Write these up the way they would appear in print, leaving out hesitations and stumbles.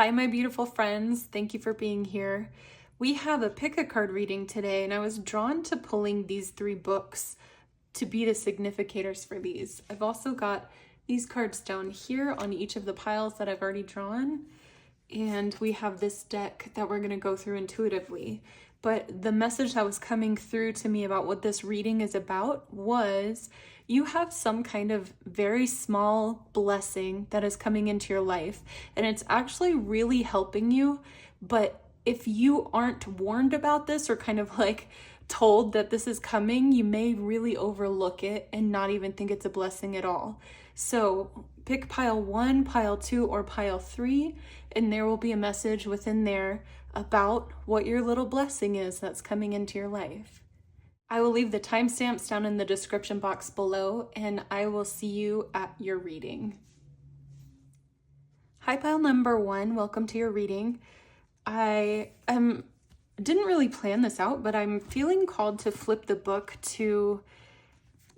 Hi, my beautiful friends. Thank you for being here. We have a pick a card reading today, and I was drawn to pulling these 3 books to be the significators for these. I've also got these cards down here on each of the piles that I've already drawn, and we have this deck that we're going to go through intuitively. But the message that was coming through to me about what this reading is about was you have some kind of very small blessing that is coming into your life, and it's actually really helping you. But if you aren't warned about this or kind of like told that this is coming, you may really overlook it and not even think it's a blessing at all. So pick pile 1, pile 2, or pile 3, and there will be a message within there about what your little blessing is that's coming into your life. I will leave the timestamps down in the description box below, and I will see you at your reading. Hi, pile number 1, welcome to your reading. I didn't really plan this out, but I'm feeling called to flip the book to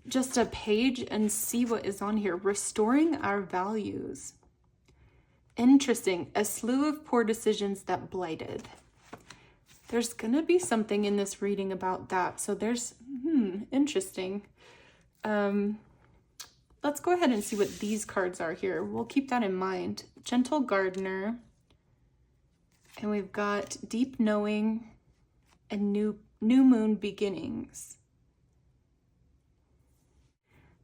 just a page and see what is on here. Restoring our values. Interesting. A slew of poor decisions that blighted. There's gonna be something in this reading about that. So there's, interesting. Let's go ahead and see what these cards are here. We'll keep that in mind. Gentle Gardener. And we've got Deep Knowing and New Moon Beginnings.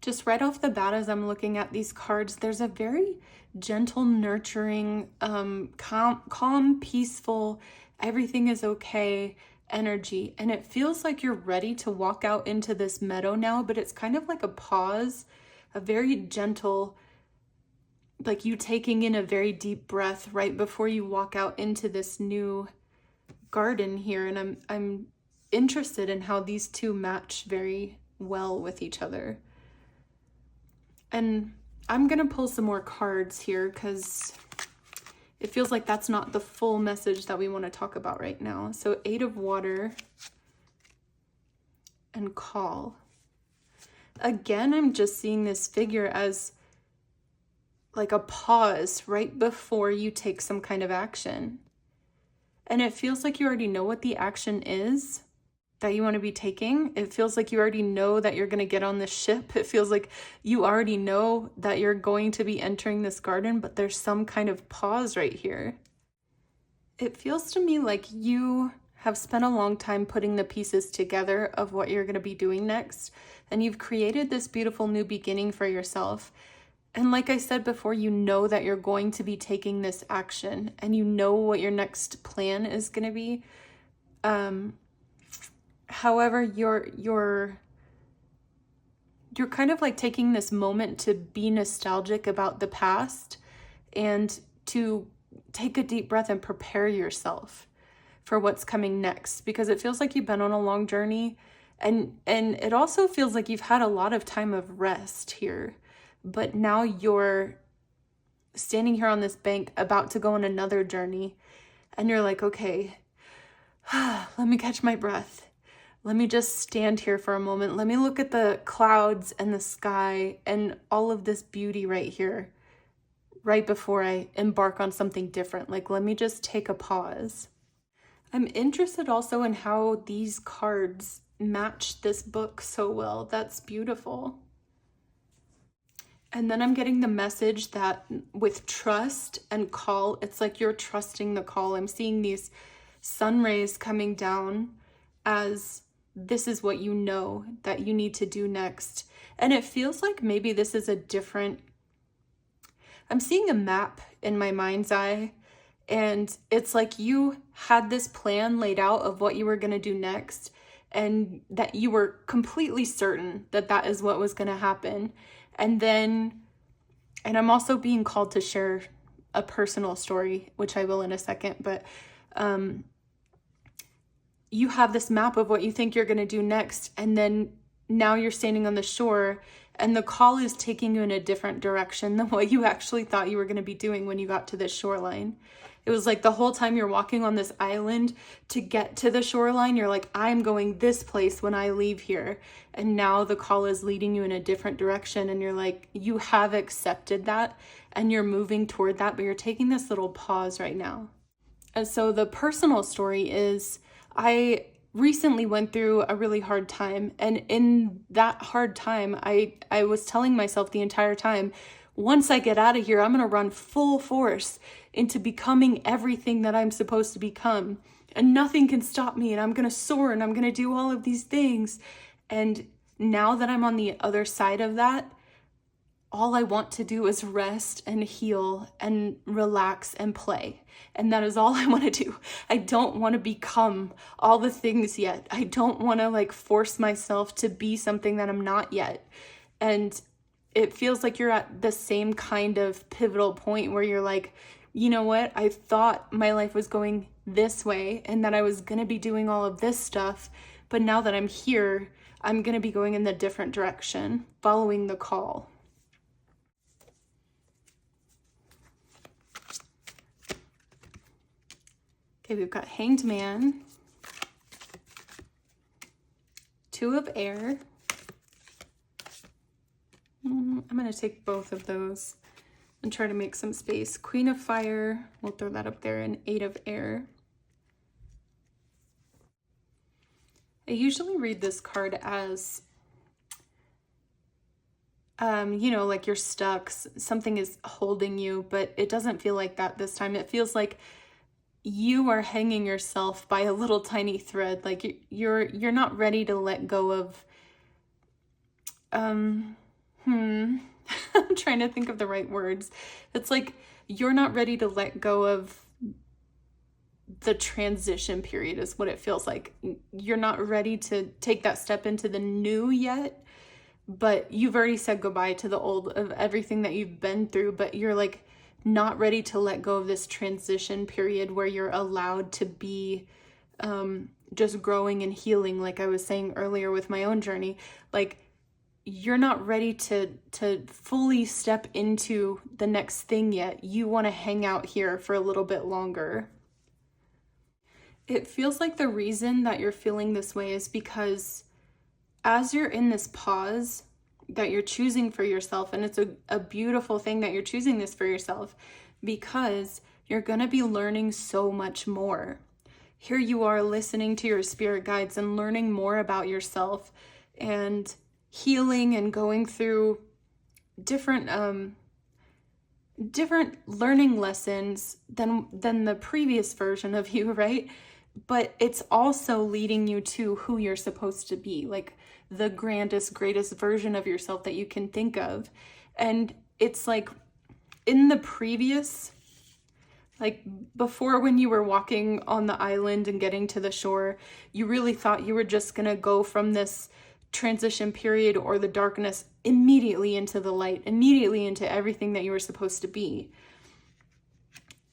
Just right off the bat, as I'm looking at these cards, there's a very gentle, nurturing, calm, peaceful, everything is okay energy. And it feels like you're ready to walk out into this meadow now, but it's kind of like a pause, a very gentle, like you taking in a very deep breath right before you walk out into this new garden here. And I'm interested in how these two match very well with each other. And I'm gonna pull some more cards here because it feels like that's not the full message that we want to talk about right now. So 8 of Water and Call. Again, I'm just seeing this figure as like a pause right before you take some kind of action. And it feels like you already know what the action is that you want to be taking. It feels like you already know that you're going to get on this ship. It feels like you already know that you're going to be entering this garden, but there's some kind of pause right here. It feels to me like you have spent a long time putting the pieces together of what you're going to be doing next, and you've created this beautiful new beginning for yourself. And like I said before, you know that you're going to be taking this action, and you know what your next plan is going to be. However, you're kind of like taking this moment to be nostalgic about the past and to take a deep breath and prepare yourself for what's coming next, because it feels like you've been on a long journey, and it also feels like you've had a lot of time of rest here, but now you're standing here on this bank about to go on another journey, and you're like, okay, let me catch my breath. Let me just stand here for a moment. Let me look at the clouds and the sky and all of this beauty right here, right before I embark on something different. Like, let me just take a pause. I'm interested also in how these cards match this book so well. That's beautiful. And then I'm getting the message that with trust and call, it's like you're trusting the call. I'm seeing these sun rays coming down as this is what you know that you need to do next. And it feels like maybe this is a different, I'm seeing a map in my mind's eye, and it's like you had this plan laid out of what you were going to do next, and that you were completely certain that that is what was going to happen. And I'm also being called to share a personal story, which I will in a second, but you have this map of what you think you're going to do next, and then now you're standing on the shore, and the call is taking you in a different direction than what you actually thought you were going to be doing when you got to this shoreline. It was like the whole time you're walking on this island to get to the shoreline, you're like, I'm going this place when I leave here. And now the call is leading you in a different direction, and you're like, you have accepted that, and you're moving toward that, but you're taking this little pause right now. And so the personal story is, I recently went through a really hard time. And in that hard time, I was telling myself the entire time, once I get out of here, I'm going to run full force into becoming everything that I'm supposed to become. And nothing can stop me. And I'm going to soar and I'm going to do all of these things. And now that I'm on the other side of that, all I want to do is rest and heal and relax and play. And that is all I want to do. I don't want to become all the things yet. I don't want to force myself to be something that I'm not yet. And it feels like you're at the same kind of pivotal point where you're like, you know what? I thought my life was going this way and that I was going to be doing all of this stuff. But now that I'm here, I'm going to be going in the different direction, following the call. Okay, we've got Hanged Man, Two of Air. I'm going to take both of those and try to make some space. Queen of Fire, we'll throw that up there, and Eight of Air. I usually read this card as, like you're stuck, something is holding you, but it doesn't feel like that this time. It feels like you are hanging yourself by a little tiny thread. Like you're not ready to let go of, I'm trying to think of the right words. It's like you're not ready to let go of the transition period is what it feels like. You're not ready to take that step into the new yet, but you've already said goodbye to the old, of everything that you've been through, but you're not ready to let go of this transition period where you're allowed to be just growing and healing. Like I was saying earlier with my own journey, you're not ready to fully step into the next thing yet. You want to hang out here for a little bit longer. It feels like the reason that you're feeling this way is because as you're in this pause that you're choosing for yourself, and it's a beautiful thing that you're choosing this for yourself, because you're going to be learning so much more. Here you are listening to your spirit guides and learning more about yourself and healing and going through different learning lessons than the previous version of you, right? But it's also leading you to who you're supposed to be, the grandest, greatest version of yourself that you can think of. And it's in the previous, before, when you were walking on the island and getting to the shore, you really thought you were just gonna go from this transition period or the darkness immediately into the light, immediately into everything that you were supposed to be.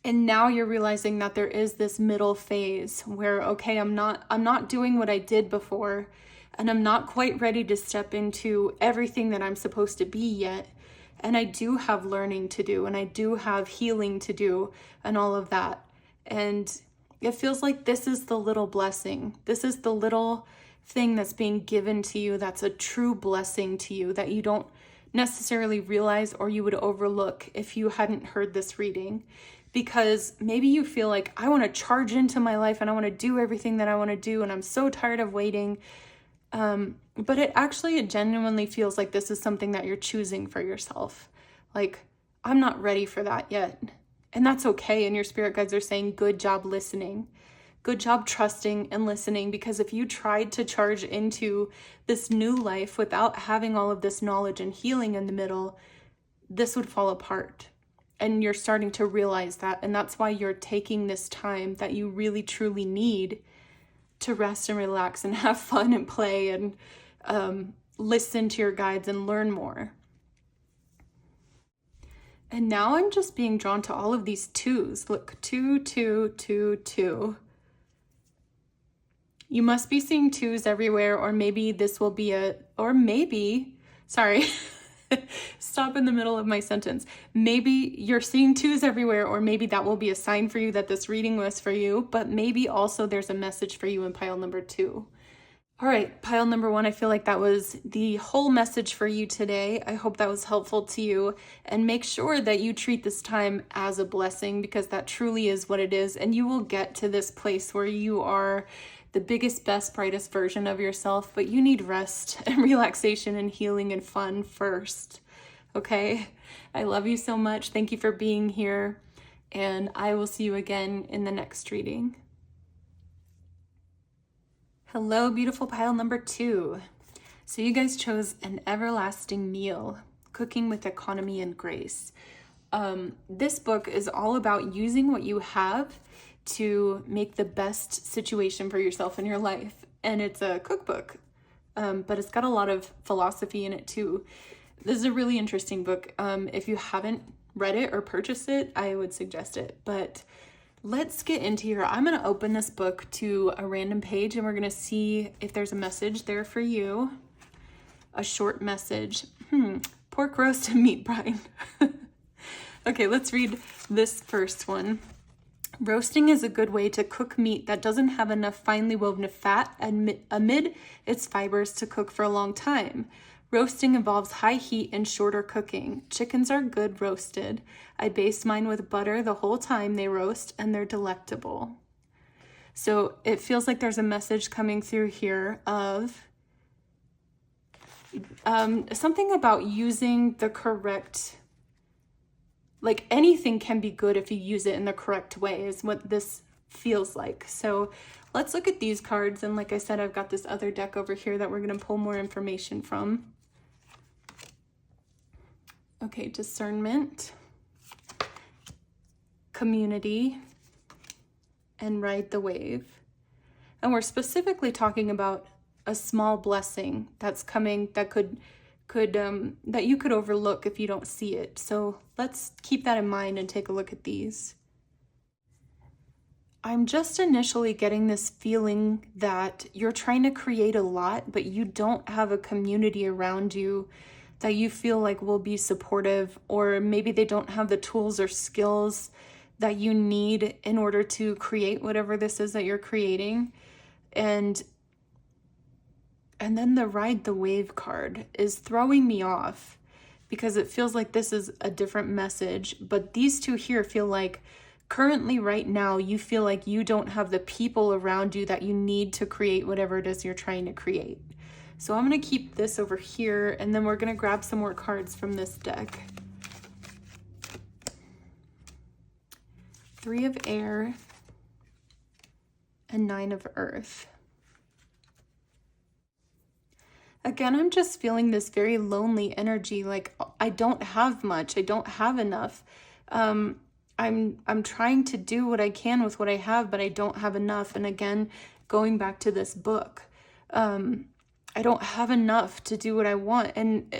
And now you're realizing that there is this middle phase where, okay, I'm not doing what I did before, and I'm not quite ready to step into everything that I'm supposed to be yet. And I do have learning to do, and I do have healing to do, and all of that. And it feels like this is the little blessing. This is the little thing that's being given to you that's a true blessing to you that you don't necessarily realize, or you would overlook if you hadn't heard this reading. Because maybe you feel like, I want to charge into my life and I want to do everything that I want to do, and I'm so tired of waiting. But it genuinely feels like this is something that you're choosing for yourself. I'm not ready for that yet. And that's okay. And your spirit guides are saying, good job listening. Good job trusting and listening. Because if you tried to charge into this new life without having all of this knowledge and healing in the middle, this would fall apart. And you're starting to realize that. And that's why you're taking this time that you really truly need to rest and relax and have fun and play and listen to your guides and learn more. And now I'm just being drawn to all of these twos. Look, 2, 2, 2, 2. You must be seeing twos everywhere, or maybe this will be sorry. Stop in the middle of my sentence. Maybe you're seeing twos everywhere, or maybe that will be a sign for you that this reading was for you, but maybe also there's a message for you in pile number 2. All right, pile number one, I feel like that was the whole message for you today. I hope that was helpful to you, and make sure that you treat this time as a blessing, because that truly is what it is, and you will get to this place where you are the biggest, best, brightest version of yourself, but you need rest and relaxation and healing and fun first, okay? I love you so much. Thank you for being here, and I will see you again in the next reading. Hello, beautiful pile number two. So you guys chose An Everlasting Meal, Cooking with Economy and Grace. This book is all about using what you have to make the best situation for yourself in your life. And it's a cookbook, but it's got a lot of philosophy in it too. This is a really interesting book. If you haven't read it or purchased it, I would suggest it. But let's get into here. I'm going to open this book to a random page, and we're going to see if there's a message there for you. A short message. Pork roast and meat brine. Okay, let's read this first one. Roasting is a good way to cook meat that doesn't have enough finely woven fat amid its fibers to cook for a long time. Roasting involves high heat and shorter cooking. Chickens are good roasted. I baste mine with butter the whole time they roast, and they're delectable. So it feels like there's a message coming through here of something about using the correct, like anything can be good if you use it in the correct way is what this feels like. So let's look at these cards. And like I said, I've got this other deck over here that we're going to pull more information from. Okay, discernment, community, and ride the wave. And we're specifically talking about a small blessing that's coming that that you could overlook if you don't see it. So let's keep that in mind and take a look at these. I'm just initially getting this feeling that you're trying to create a lot, but you don't have a community around you that you feel like will be supportive, or maybe they don't have the tools or skills that you need in order to create whatever this is that you're creating. And then the ride the wave card is throwing me off, because it feels like this is a different message, but these two here feel like currently right now you feel like you don't have the people around you that you need to create whatever it is you're trying to create. So I'm going to keep this over here, and then we're going to grab some more cards from this deck. 3 of Air and 9 of Earth. Again, I'm just feeling this very lonely energy, like I don't have much, I don't have enough. I'm trying to do what I can with what I have, but I don't have enough. And again, going back to this book, I don't have enough to do what I want. And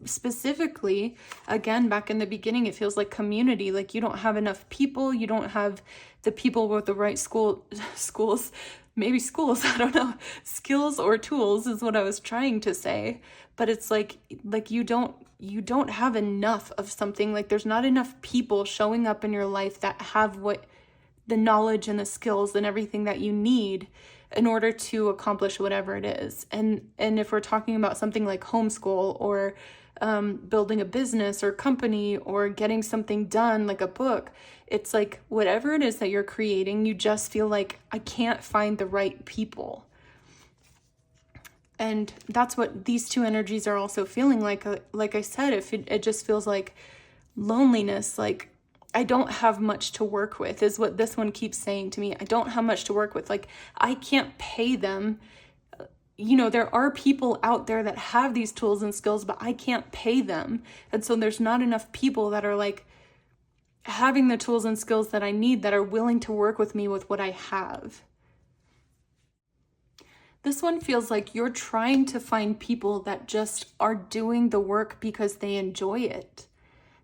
specifically, again, back in the beginning, it feels like community, like you don't have enough people, you don't have the people with the right schools, maybe schools, I don't know, skills or tools is what I was trying to say. But it's like you don't have enough of something, like there's not enough people showing up in your life that have the knowledge and the skills and everything that you need in order to accomplish whatever it is. And if we're talking about something like homeschool or building a business or company or getting something done like a book, it's like whatever it is that you're creating, you just feel like I can't find the right people. And that's what these two energies are also feeling like. Like I said, if it just feels like loneliness, like I don't have much to work with is what this one keeps saying to me. I don't have much to work with. Like I can't pay them. You know, there are people out there that have these tools and skills, but I can't pay them. And so there's not enough people that are like having the tools and skills that I need that are willing to work with me with what I have. This one feels like you're trying to find people that just are doing the work because they enjoy it,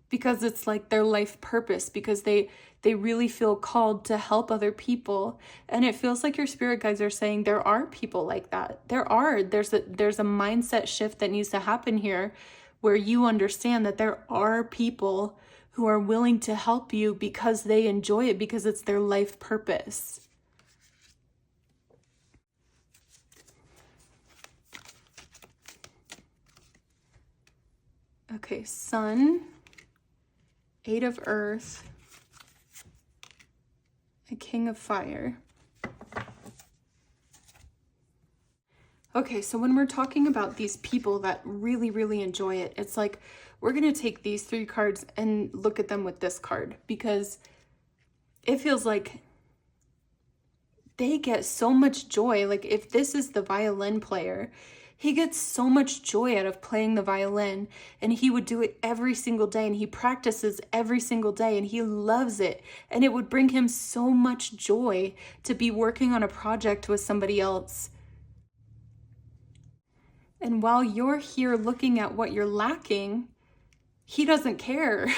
because it's like their life purpose, because they really feel called to help other people. And it feels like your spirit guides are saying there are people like that. There's a mindset shift that needs to happen here, where you understand that there are people who are willing to help you because they enjoy it, because it's their life purpose. Okay, Sun, Eight of Earth, a King of Fire. Okay, so when we're talking about these people that really, really enjoy it, it's like we're going to take these three cards and look at them with this card, because it feels like they get so much joy. Like if this is the violin player, he gets so much joy out of playing the violin, and he would do it every single day, and he practices every single day, and he loves it. And it would bring him so much joy to be working on a project with somebody else. And while you're here looking at what you're lacking, he doesn't care.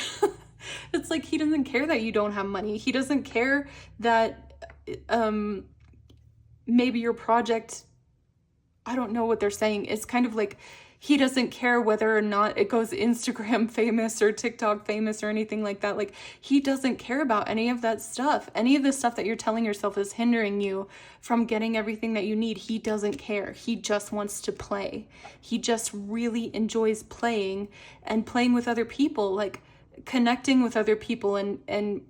It's like he doesn't care that you don't have money. He doesn't care that maybe your project, I don't know what they're saying. It's kind of like he doesn't care whether or not it goes Instagram famous or TikTok famous or anything like that. Like he doesn't care about any of that stuff. Any of the stuff that you're telling yourself is hindering you from getting everything that you need. He doesn't care. He just wants to play. He just really enjoys playing and playing with other people, like connecting with other people. And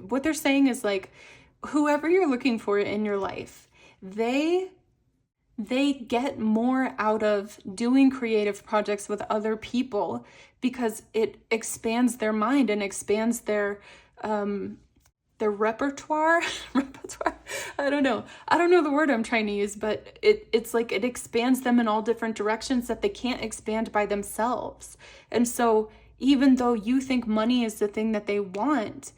what they're saying is like, whoever you're looking for in your life, they get more out of doing creative projects with other people because it expands their mind and expands their repertoire. I don't know the word I'm trying to use, but it's like it expands them in all different directions that they can't expand by themselves. And so even though you think money is the thing that they want,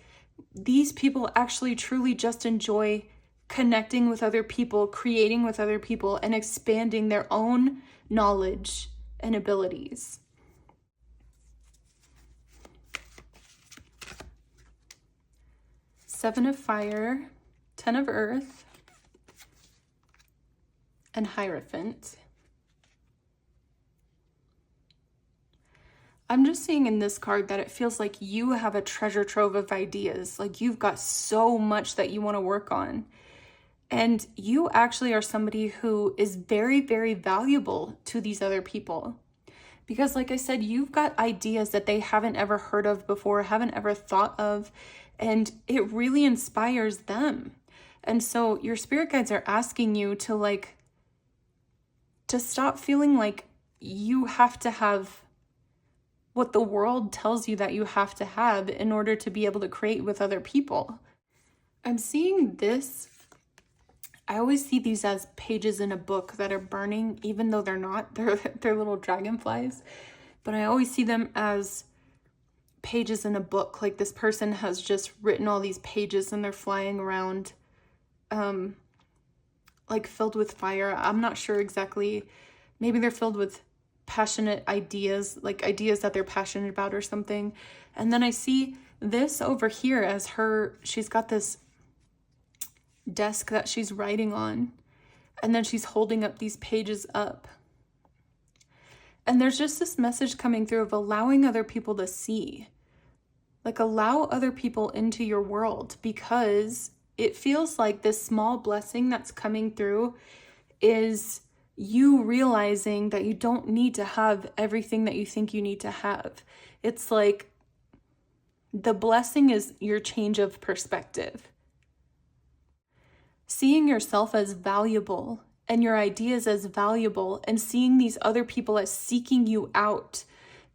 these people actually truly just enjoy connecting with other people, creating with other people, and expanding their own knowledge and abilities. Seven of Fire, 10 of Earth, and Hierophant. I'm just seeing in this card that it feels like you have a treasure trove of ideas. Like you've got so much that you want to work on. And you actually are somebody who is very, very valuable to these other people. Because like I said, you've got ideas that they haven't ever heard of before, haven't ever thought of, and it really inspires them. And so your spirit guides are asking you to stop feeling like you have to have what the world tells you that you have to have in order to be able to create with other people. I'm seeing this. I always see these as pages in a book that are burning, even though they're not. They're little dragonflies. But I always see them as pages in a book. Like this person has just written all these pages and they're flying around like filled with fire. I'm not sure exactly. Maybe they're filled with passionate ideas, like ideas that they're passionate about or something. And then I see this over here as she's got this desk that she's writing on, and then she's holding up these pages up. And there's just this message coming through of allowing other people to see. Like allow other people into your world, because it feels like this small blessing that's coming through is you realizing that you don't need to have everything that you think you need to have. It's like the blessing is your change of perspective. Seeing yourself as valuable and your ideas as valuable, and seeing these other people as seeking you out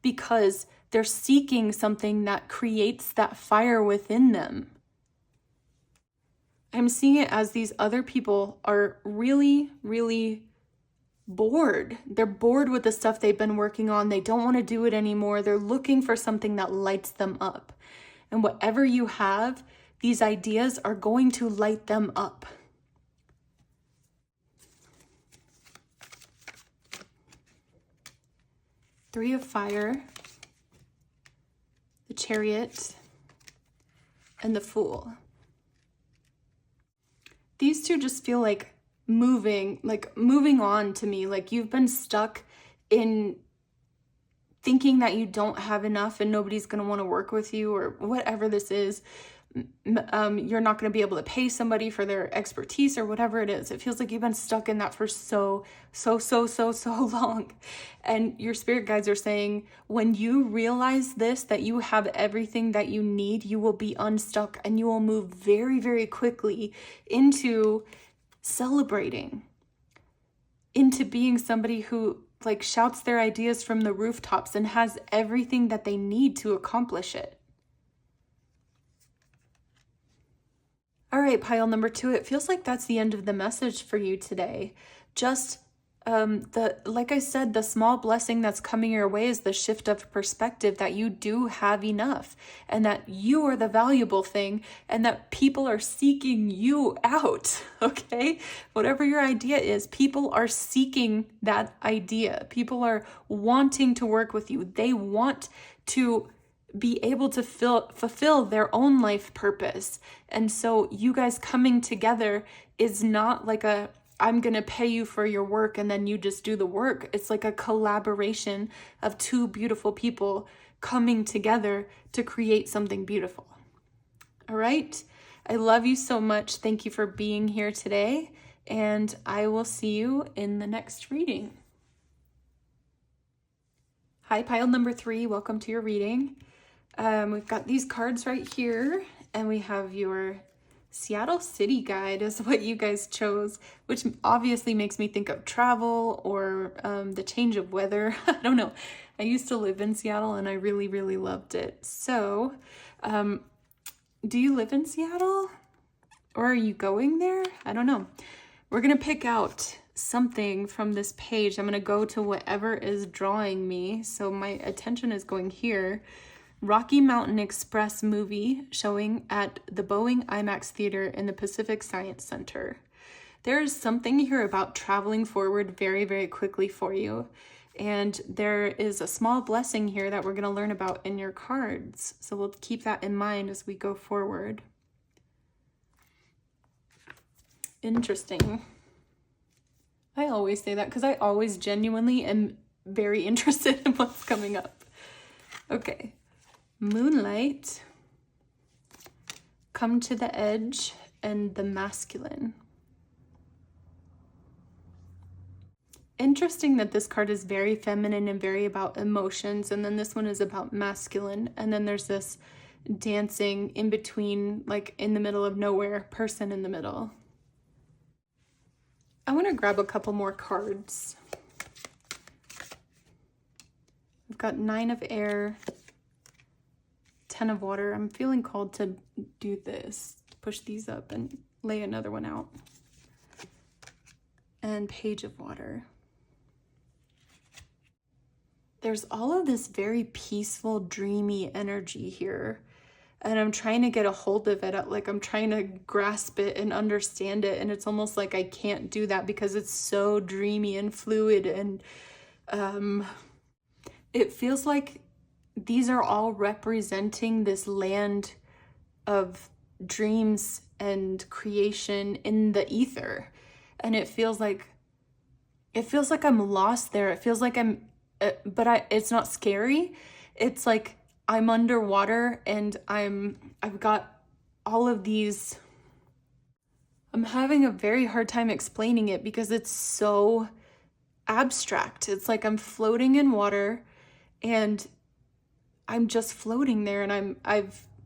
because they're seeking something that creates that fire within them. I'm seeing it as these other people are really, really bored. They're bored with the stuff they've been working on. They don't want to do it anymore. They're looking for something that lights them up. And whatever you have, these ideas are going to light them up. Three of Fire, the Chariot, and the Fool. These two just feel like moving on to me. Like you've been stuck in thinking that you don't have enough and nobody's going to want to work with you or whatever this is. you're not going to be able to pay somebody for their expertise or whatever it is. It feels like you've been stuck in that for so long. And your spirit guides are saying, when you realize this, that you have everything that you need, you will be unstuck and you will move very, very quickly into celebrating, into being somebody who like shouts their ideas from the rooftops and has everything that they need to accomplish it. All right, pile number 2, it feels like that's the end of the message for you today. Just like I said, the small blessing that's coming your way is the shift of perspective that you do have enough and that you are the valuable thing and that people are seeking you out, okay? Whatever your idea is, people are seeking that idea. People are wanting to work with you. They want to be able to fulfill their own life purpose. And so you guys coming together is not like I'm going to pay you for your work and then you just do the work. It's like a collaboration of two beautiful people coming together to create something beautiful. All right. I love you so much. Thank you for being here today. And I will see you in the next reading. Hi, pile number 3. Welcome to your reading. We've got these cards right here, and we have your Seattle City Guide is what you guys chose, which obviously makes me think of travel or the change of weather. I don't know. I used to live in Seattle and I really, really loved it. So, do you live in Seattle? Or are you going there? I don't know. We're going to pick out something from this page. I'm going to go to whatever is drawing me. So my attention is going here. Rocky Mountain Express movie showing at the Boeing IMAX Theater in the Pacific Science Center. There's something here about traveling forward very, very quickly for you. And there is a small blessing here that we're going to learn about in your cards. So we'll keep that in mind as we go forward. Interesting. I always say that because I always genuinely am very interested in what's coming up. Okay. Moonlight, come to the edge, and the masculine. Interesting that this card is very feminine and very about emotions, and then this one is about masculine, and then there's this dancing in between, like in the middle of nowhere, person in the middle. I want to grab a couple more cards. I've got 9 of air, 10 of water. I'm feeling called to do this, push these up and lay another one out. And page of water. There's all of this very peaceful, dreamy energy here. And I'm trying to get a hold of it. Like I'm trying to grasp it and understand it. And it's almost like I can't do that because it's so dreamy and fluid. And it feels like these are all representing this land of dreams and creation in the ether. And it feels like I'm lost there. It feels like it's not scary. It's like I'm underwater and I've got all of these. I'm having a very hard time explaining it because it's so abstract. It's like I'm floating in water and I'm just floating there, and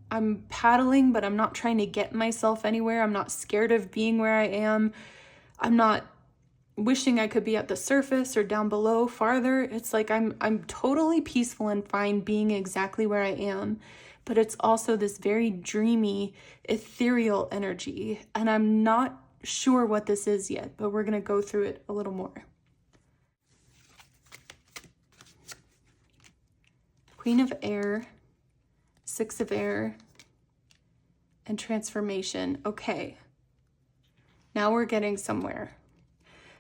I'm paddling, but I'm not trying to get myself anywhere. I'm not scared of being where I am. I'm not wishing I could be at the surface or down below farther. It's like I'm totally peaceful and fine being exactly where I am, but it's also this very dreamy, ethereal energy, and I'm not sure what this is yet, but we're going to go through it a little more. Queen of Air, 6 of Air, and Transformation. Okay, now we're getting somewhere.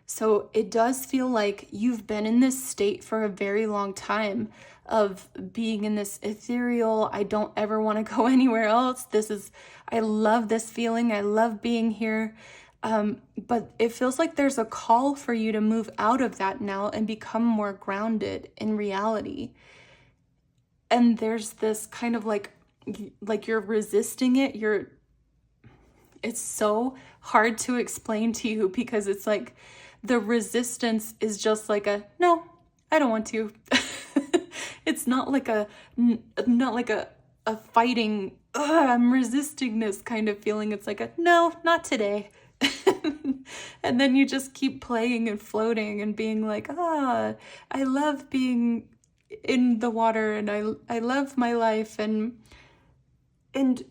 So it does feel like you've been in this state for a very long time of being in this ethereal, I don't ever want to go anywhere else. I love this feeling. I love being here. But it feels like there's a call for you to move out of that now and become more grounded in reality. And there's this kind of like like you're resisting it. It's so hard to explain to you because it's like the resistance is just like a, no, I don't want to. It's not like a fighting, I'm resisting this kind of feeling. It's like a, no, not today. And then you just keep playing and floating and being like, I love being in the water, and I love my life, and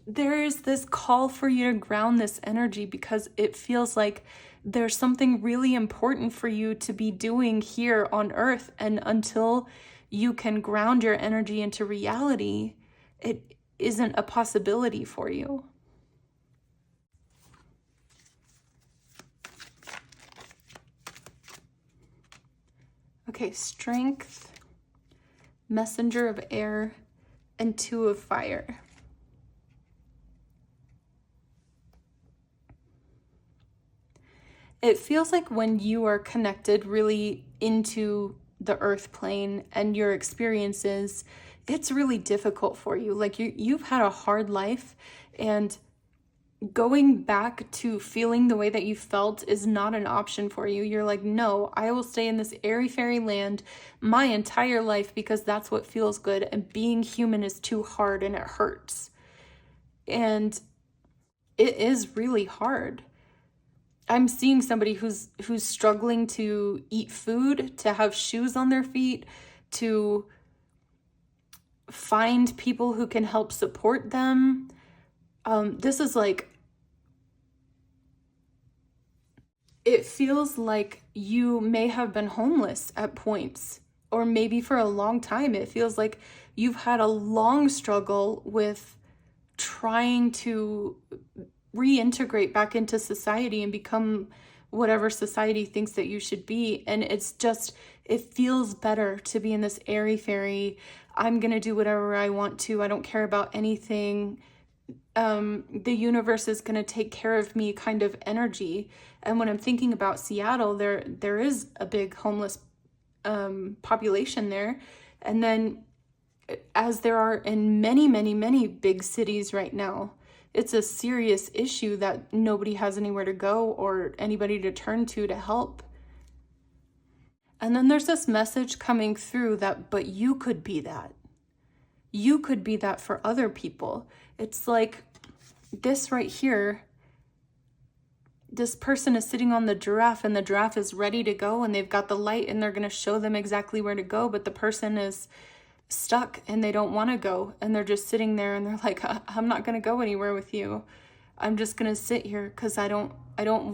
there is this call for you to ground this energy because it feels like there's something really important for you to be doing here on earth, and until you can ground your energy into reality, it isn't a possibility for you. Okay, Strength, Messenger of Air, and Two of Fire. It feels like when you are connected really into the earth plane and your experiences, it's really difficult for you. Like you've had a hard life, and going back to feeling the way that you felt is not an option for you. You're like, no, I will stay in this airy fairy land my entire life because that's what feels good, and being human is too hard and it hurts. And it is really hard. I'm seeing somebody who's struggling to eat food, to have shoes on their feet, to find people who can help support them. This is like, it feels like you may have been homeless at points, or maybe for a long time. It feels like you've had a long struggle with trying to reintegrate back into society and become whatever society thinks that you should be. And it's just, it feels better to be in this airy fairy, I'm gonna do whatever I want to, I don't care about anything, the universe is gonna take care of me kind of energy. And when I'm thinking about Seattle, there is a big homeless population there. And then, as there are in many, many, many big cities right now, it's a serious issue that nobody has anywhere to go or anybody to turn to help. And then there's this message coming through that, but you could be that. You could be that for other people. It's like this right here. This person is sitting on the giraffe, and the giraffe is ready to go, and they've got the light, and they're going to show them exactly where to go, but the person is stuck and they don't want to go, and they're just sitting there, and they're like, I'm not going to go anywhere with you. I'm just going to sit here because I don't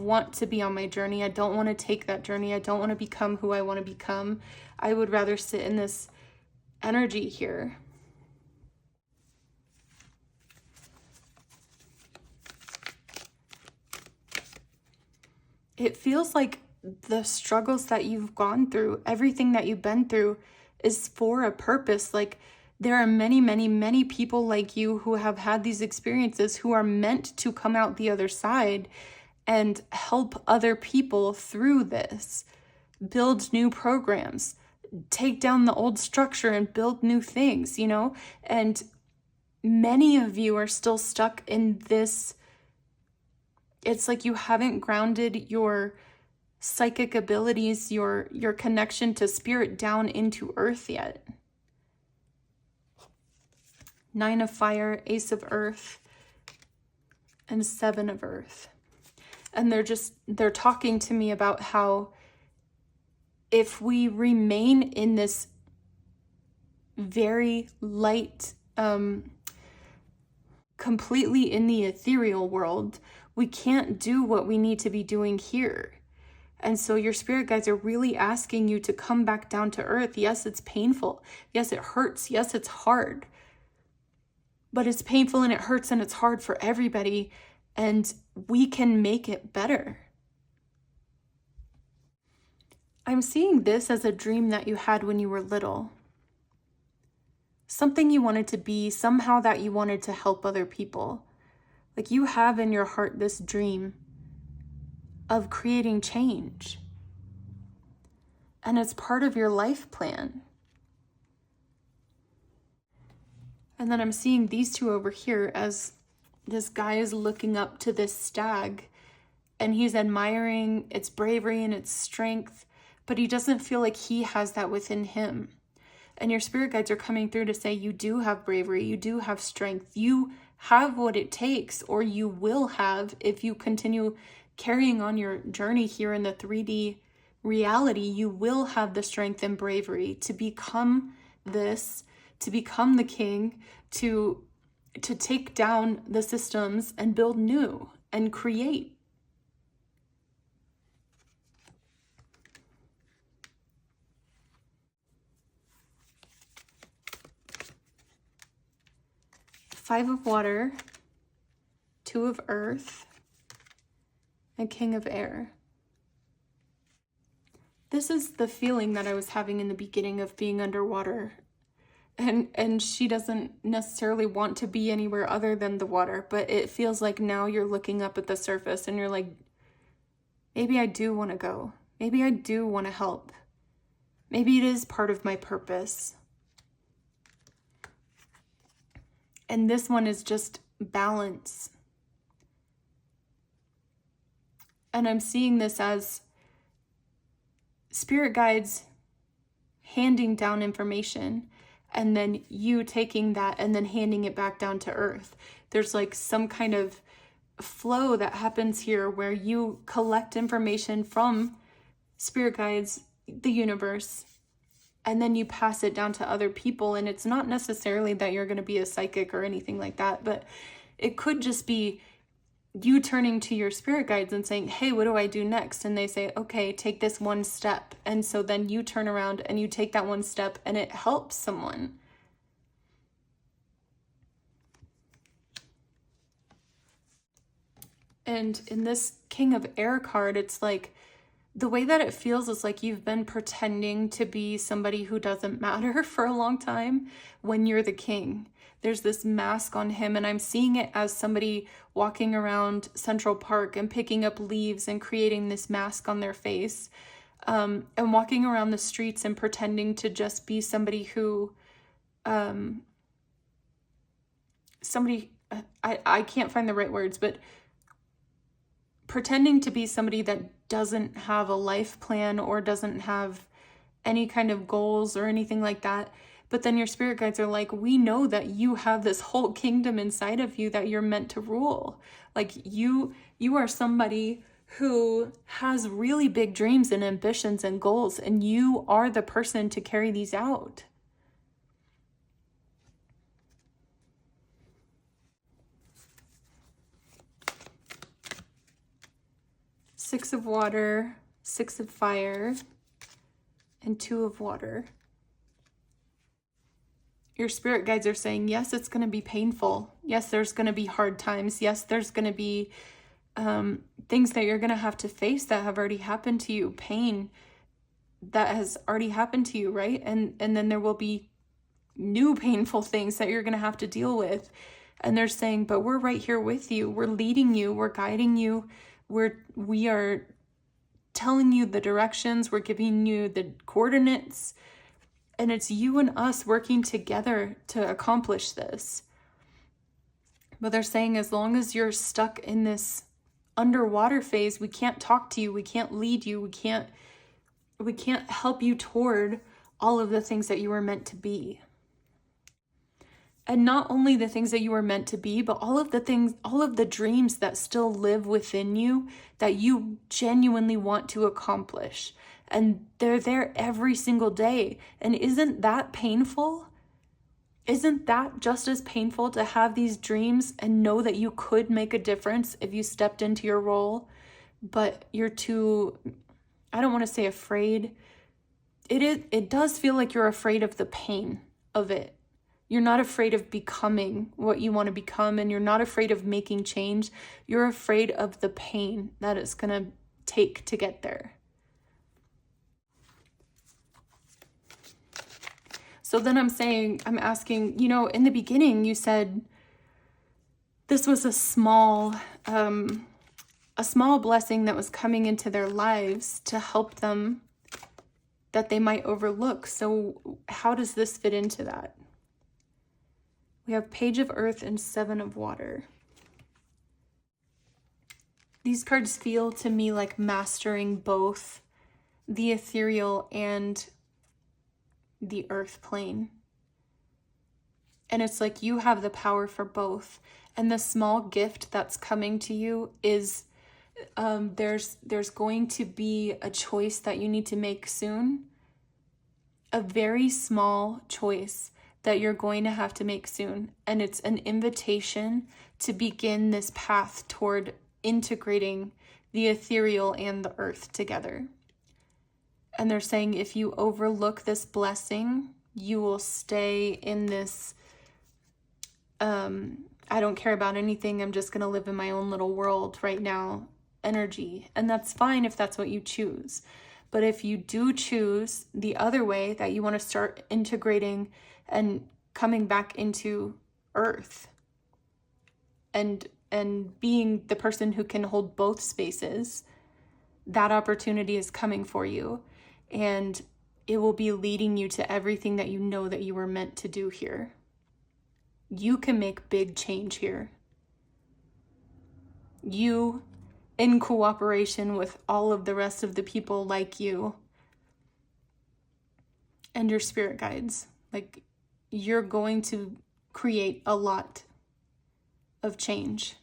want to be on my journey. I don't want to take that journey. I don't want to become who I want to become. I would rather sit in this energy here. It feels like the struggles that you've gone through, everything that you've been through, is for a purpose. Like, there are many, many, many people like you who have had these experiences, who are meant to come out the other side and help other people through this, build new programs, take down the old structure and build new things, you know? And many of you are still stuck in this. It's like you haven't grounded your psychic abilities, your connection to spirit down into earth yet. 9 of Fire, Ace of Earth, and 7 of Earth. And they're talking to me about how if we remain in this very light, completely in the ethereal world, we can't do what we need to be doing here. And so your spirit guides are really asking you to come back down to earth. Yes, it's painful. Yes, it hurts. Yes, it's hard. But it's painful and it hurts and it's hard for everybody. And we can make it better. I'm seeing this as a dream that you had when you were little. Something you wanted to be, somehow that you wanted to help other people. Like, you have in your heart this dream of creating change. And it's part of your life plan. And then I'm seeing these two over here as this guy is looking up to this stag and he's admiring its bravery and its strength, but he doesn't feel like he has that within him. And your spirit guides are coming through to say, you do have bravery, you do have strength, you have what it takes, or you will have if you continue carrying on your journey here in the 3D reality. You will have the strength and bravery to become this, to become the king, to take down the systems and build new and create. Five of water, two of earth, and king of air. This is the feeling that I was having in the beginning of being underwater. And she doesn't necessarily want to be anywhere other than the water, but it feels like now you're looking up at the surface and you're like, maybe I do want to go. Maybe I do want to help. Maybe it is part of my purpose. And this one is just balance. And I'm seeing this as spirit guides handing down information and then you taking that and then handing it back down to earth. There's like some kind of flow that happens here where you collect information from spirit guides, the universe, and then you pass it down to other people. And it's not necessarily that you're going to be a psychic or anything like that, but it could just be you turning to your spirit guides and saying, hey, what do I do next? And they say, okay, take this one step. And so then you turn around and you take that one step and it helps someone. And in this King of Air card, it's like, the way that it feels is like you've been pretending to be somebody who doesn't matter for a long time when you're the king. There's this mask on him, and I'm seeing it as somebody walking around Central Park and picking up leaves and creating this mask on their face, and walking around the streets and pretending to just be somebody who, I can't find the right words, but pretending to be somebody that doesn't have a life plan or doesn't have any kind of goals or anything like that. But then your spirit guides are like, we know that you have this whole kingdom inside of you that you're meant to rule. Like you are somebody who has really big dreams and ambitions and goals, and you are the person to carry these out. Six of water, six of fire, and two of water. Your spirit guides are saying, yes, it's going to be painful. Yes, there's going to be hard times. Yes, there's going to be things that you're going to have to face that have already happened to you, pain that has already happened to you, right? And then there will be new painful things that you're going to have to deal with. And they're saying, but we're right here with you. We're leading you. We're guiding you. We are telling you the directions. We're giving you the coordinates. And it's you and us working together to accomplish this. But they're saying as long as you're stuck in this underwater phase, we can't talk to you. We can't lead you. We can't help you toward all of the things that you were meant to be. And not only the things that you were meant to be, but all of the dreams that still live within you that you genuinely want to accomplish. And they're there every single day. And isn't that painful? Isn't that just as painful to have these dreams and know that you could make a difference if you stepped into your role, but you're too, I don't want to say afraid. It does feel like you're afraid of the pain of it. You're not afraid of becoming what you want to become, and you're not afraid of making change. You're afraid of the pain that it's going to take to get there. So then I'm asking, in the beginning you said this was a small blessing that was coming into their lives to help them that they might overlook. So how does this fit into that? We have Page of Earth and Seven of Water. These cards feel to me like mastering both the ethereal and the earth plane. And it's like you have the power for both. And the small gift that's coming to you is there's going to be a choice that you need to make soon. A very small choice that you're going to have to make soon. And it's an invitation to begin this path toward integrating the ethereal and the earth together. And they're saying if you overlook this blessing, you will stay in this, I don't care about anything, I'm just going to live in my own little world right now energy. And that's fine if that's what you choose. But if you do choose the other way, that you want to start integrating and coming back into earth and being the person who can hold both spaces, that opportunity is coming for you. And it will be leading you to everything that you know that you were meant to do here. You can make big change here. You, in cooperation with all of the rest of the people like you and your spirit guides, like you're going to create a lot of change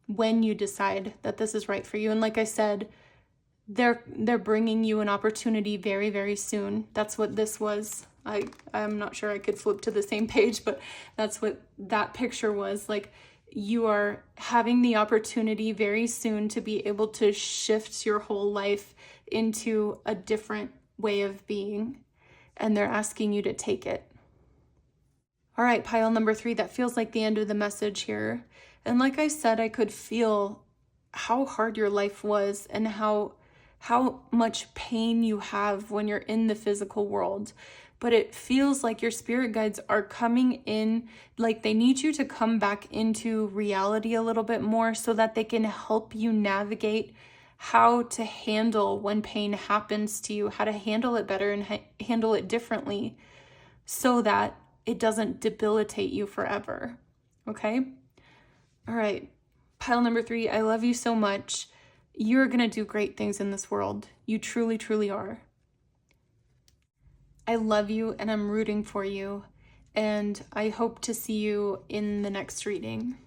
when you decide that this is right for you. And like I said, they're bringing you an opportunity very, very soon. That's what this was. I'm not sure I could flip to the same page, but that's what that picture was. Like, you are having the opportunity very soon to be able to shift your whole life into a different way of being, and they're asking you to take it. All right, pile number 3, that feels like the end of the message here. And like I said, I could feel how hard your life was and how much pain you have when you're in the physical world. But it feels like your spirit guides are coming in, like they need you to come back into reality a little bit more so that they can help you navigate how to handle when pain happens to you, how to handle it better and handle it differently so that it doesn't debilitate you forever. Okay? All right. Pile number 3, I love you so much. You're going to do great things in this world. You truly, truly are. I love you and I'm rooting for you. And I hope to see you in the next reading.